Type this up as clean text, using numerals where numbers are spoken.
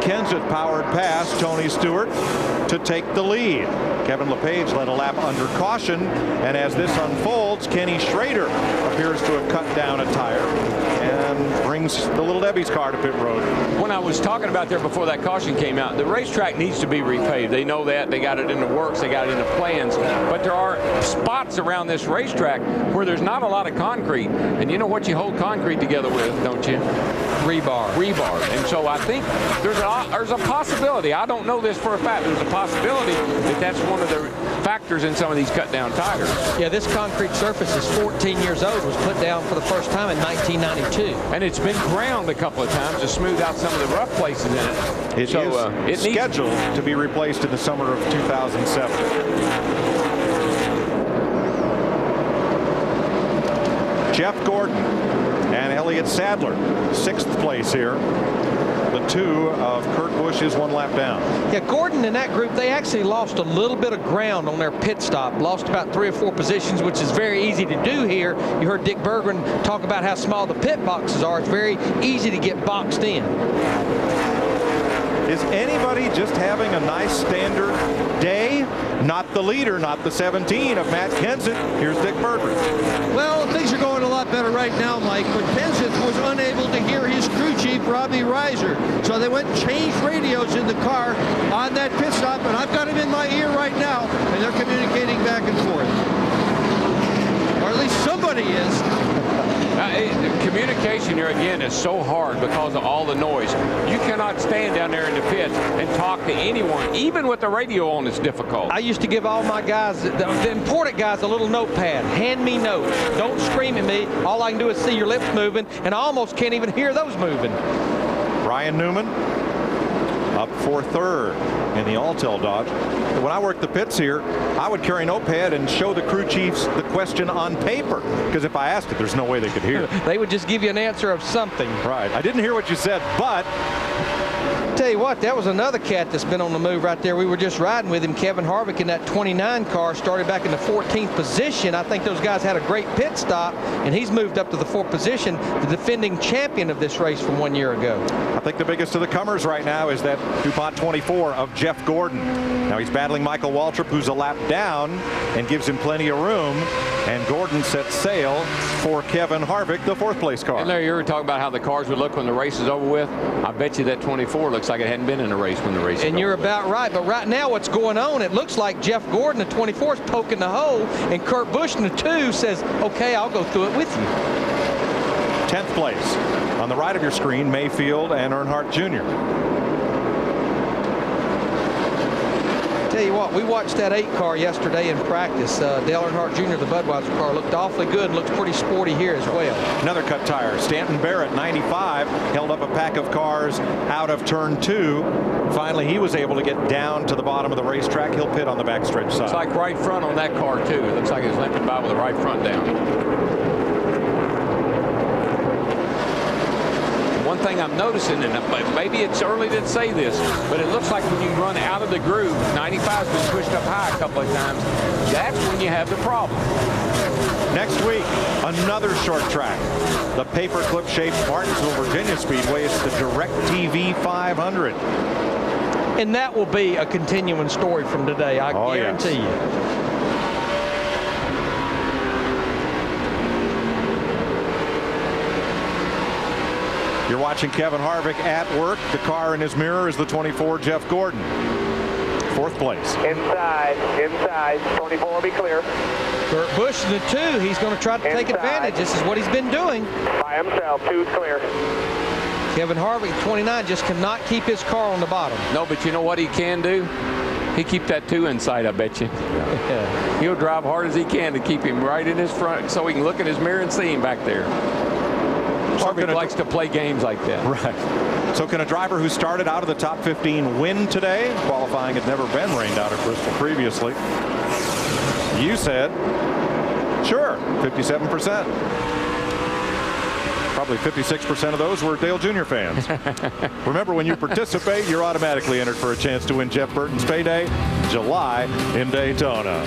Kenseth powered past Tony Stewart to take the lead. Kevin LePage led a lap under caution, and as this unfolds, Kenny Schrader appears to have cut down a tire and brings the Little Debbie's car to pit road. When I was talking about there before that caution came out, the racetrack needs to be repaved. They know that. They got it in the works. They got it in the plans. But there are spots around this racetrack where there's not a lot of concrete. And you know what you hold concrete together with, don't you? Rebar. Rebar. And so I think there's a possibility. I don't know this for a fact. There's a possibility that that's one of the factors in some of these cut down tires. Yeah, this concrete surface is 14 years old. Was put down for the first time in 1992. And it's been ground a couple of times to smooth out some of the rough places in it. It is scheduled to be replaced in the summer of 2007. Jeff Gordon and Elliott Sadler, 6th place here. The two of Kurt Busch's one lap down. Yeah, Gordon and that group, they actually lost a little bit of ground on their pit stop. Lost about 3 or 4 positions, which is very easy to do here. You heard Dick Berggren talk about how small the pit boxes are. It's very easy to get boxed in. Is anybody just having a nice standard day? Not the leader, not the 17 of Matt Kenseth. Here's Dick Berggren. Well, things are going a lot better right now, Mike, but Kenseth was unable to hear his crew chief, Robbie Reiser. So they went and changed radios in the car on that pit stop, and I've got him in my ear right now, and they're communicating back and forth. Or at least somebody is. Communication here again is so hard because of all the noise. You cannot stand down there in the pits and talk to anyone. Even with the radio on, it's difficult. I used to give all my guys, the important guys, a little notepad. Hand me notes. Don't scream at me. All I can do is see your lips moving, and I almost can't even hear those moving. Ryan Newman up for 3rd in the Alltel Dodge. When I worked the pits here, I would carry a notepad and show the crew chiefs the question on paper, because if I asked it, there's no way they could hear. They would just give you an answer of something. Right. I didn't hear what you said, but Tell you what, that was another cat that's been on the move right there. We were just riding with him, Kevin Harvick, in that 29 car, started back in the 14th position. I think those guys had a great pit stop, and he's moved up to the 4th position, the defending champion of this race from 1 year ago. I think the biggest of the comers right now is that DuPont 24 of Jeff Gordon. Now he's battling Michael Waltrip, who's a lap down, and gives him plenty of room. And Gordon sets sail for Kevin Harvick, the 4th place car. And Larry, you were talking about how the cars would look when the race is over with. I bet you that 24 looks like it hadn't been in a race when the race is over. And you're about right. But right now what's going on, it looks like Jeff Gordon, the 24, is poking the hole, and Kurt Busch in the 2 says, okay, I'll go through it with you. 10th place. On the right of your screen, Mayfield and Earnhardt Jr. Tell you what, we watched that 8 car yesterday in practice. Dale Earnhardt Jr., the Budweiser car, looked awfully good, looks pretty sporty here as well. Another cut tire. Stanton Barrett, 95, held up a pack of cars out of turn 2. Finally, he was able to get down to the bottom of the racetrack. He'll pit on the backstretch side. It's like right front on that car, too. It looks like it's limping by with the right front down. One thing I'm noticing, and maybe it's early to say this, but it looks like when you run out of the groove, 95's been pushed up high a couple of times, that's when you have the problem. Next week, another short track. The paperclip shaped Martinsville, Virginia Speedway. It's the DirecTV 500. And that will be a continuing story from today, I guarantee you. You're watching Kevin Harvick at work. The car in his mirror is the 24 Jeff Gordon. 4th place. Inside. 24 will be clear. Kurt Busch in the 2, he's going to try to take advantage. This is what he's been doing. By himself, 2's clear. Kevin Harvick, 29, just cannot keep his car on the bottom. No, but you know what he can do? He keep that 2 inside, I bet you. Yeah. He'll drive hard as he can to keep him right in his front so he can look in his mirror and see him back there. Harvick likes to play games like that. Right. So can a driver who started out of the top 15 win today? Qualifying had never been rained out at Bristol previously. You said, sure, 57%. Probably 56% of those were Dale Jr. fans. Remember, when you participate, you're automatically entered for a chance to win Jeff Burton's payday, July in Daytona.